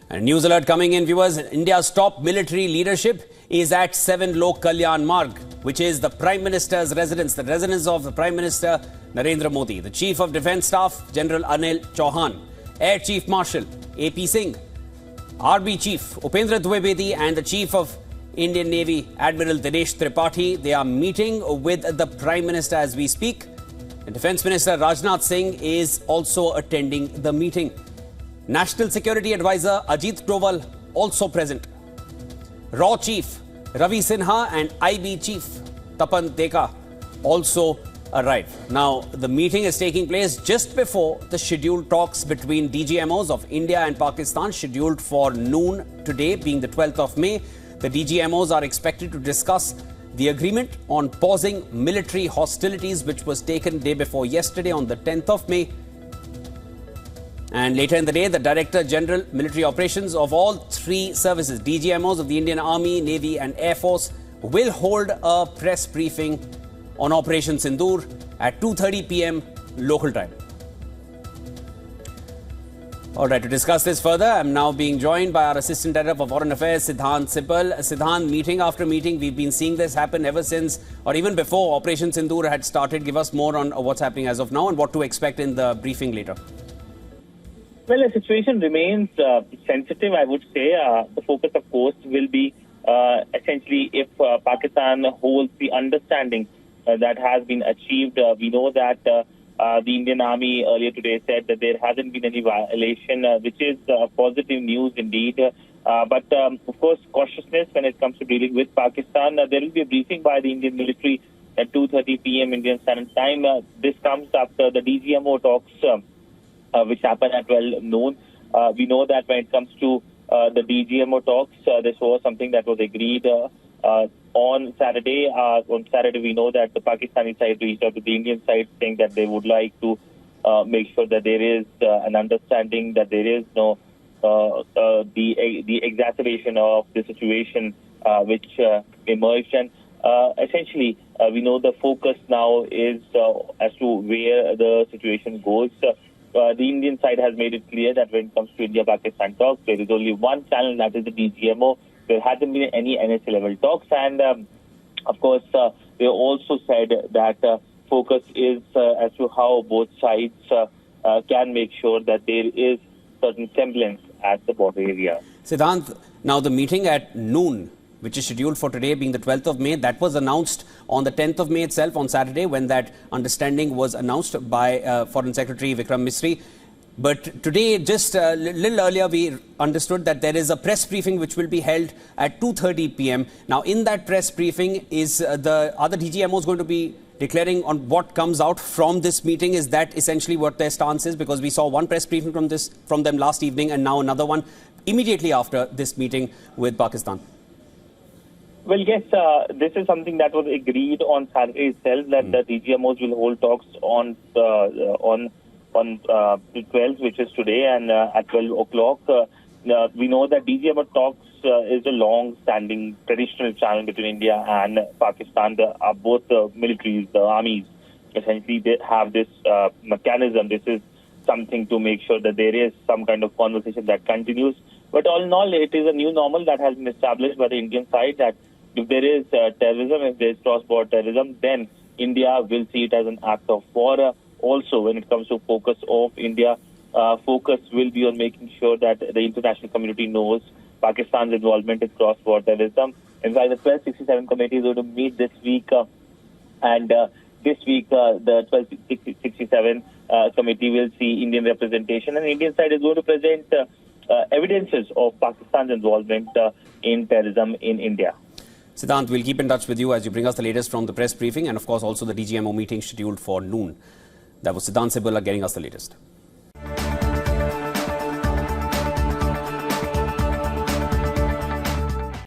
And news alert coming in, viewers. India's top military leadership is at 7 Lok Kalyan Marg, which is the Prime Minister's residence, the residence of the Prime Minister Narendra Modi. The Chief of Defence Staff, General Anil Chauhan, Air Chief Marshal AP Singh, RB Chief Upendra Dwivedi, and the Chief of Indian Navy, Admiral Dinesh Tripathi. They are meeting with the Prime Minister as we speak. And Defence Minister Rajnath Singh is also attending the meeting. National Security Advisor Ajit Doval also present. RAW Chief Ravi Sinha and IB Chief Tapan Deka also arrived. Now, the meeting is taking place just before the scheduled talks between DGMOs of India and Pakistan, scheduled for noon today, being the 12th of May. The DGMOs are expected to discuss the agreement on pausing military hostilities, which was taken day before yesterday on the 10th of May. And later in the day, the Director General Military Operations of all three services, DGMOs of the Indian Army, Navy and Air Force, will hold a press briefing on Operation Sindoor at 2:30 p.m. local time. All right, to discuss this further, I'm now being joined by our Assistant Director for Foreign Affairs, Siddhant Sibal. Siddhant, meeting after meeting, we've been seeing this happen ever since, or even before Operation Sindoor had started. Give us more on what's happening as of now and what to expect in the briefing later. Well, the situation remains sensitive, I would say. The focus, of course, will be essentially if Pakistan holds the understanding that has been achieved. We know that the Indian Army earlier today said that there hasn't been any violation, which is positive news indeed. But, of course, cautiousness when it comes to dealing with Pakistan. There will be a briefing by the Indian military at 2:30 p.m. Indian Standard Time. This comes after the DGMO talks which happened at 12 noon. We know that when it comes to the DGMO talks, this was something that was agreed on Saturday. On Saturday, we know that the Pakistani side reached out to the Indian side saying that they would like to make sure that there is an understanding, that there is no the exacerbation of the situation which emerged. And essentially, we know the focus now is as to where the situation goes. The Indian side has made it clear that when it comes to India-Pakistan talks, there is only one channel, that is the DGMO. There hasn't been any NSA-level talks. And, of course, they also said that focus is as to how both sides can make sure that there is certain semblance at the border area. Siddhant, now the meeting at noon, which is scheduled for today, being the 12th of May, that was announced on the 10th of May itself, on Saturday, when that understanding was announced by Foreign Secretary Vikram Misri. But today, just a little earlier, we understood that there is a press briefing which will be held at 2:30 p.m. Now, in that press briefing, is the other DGMOs going to be declaring on what comes out from this meeting? Is that essentially what their stance is? Because we saw one press briefing from them last evening and now another one immediately after this meeting with Pakistan. Well, yes, this is something that was agreed on Saturday itself, that the DGMOs will hold talks on 12th, which is today, and at 12 o'clock. We know that DGMO talks is a long-standing traditional channel between India and Pakistan. Both the militaries, the armies, essentially they have this mechanism. This is something to make sure that there is some kind of conversation that continues. But all in all, it is a new normal that has been established by the Indian side, that if there is terrorism, if there is cross-border terrorism, then India will see it as an act of war. Also, when it comes to focus of India, focus will be on making sure that the international community knows Pakistan's involvement in cross-border terrorism. In fact, the 1267 committee is going to meet this week, and this week the 1267 committee will see Indian representation, and the Indian side is going to present evidences of Pakistan's involvement in terrorism in India. Siddhant, we'll keep in touch with you as you bring us the latest from the press briefing and, of course, also the DGMO meeting scheduled for noon. That was Siddhant Sibal getting us the latest.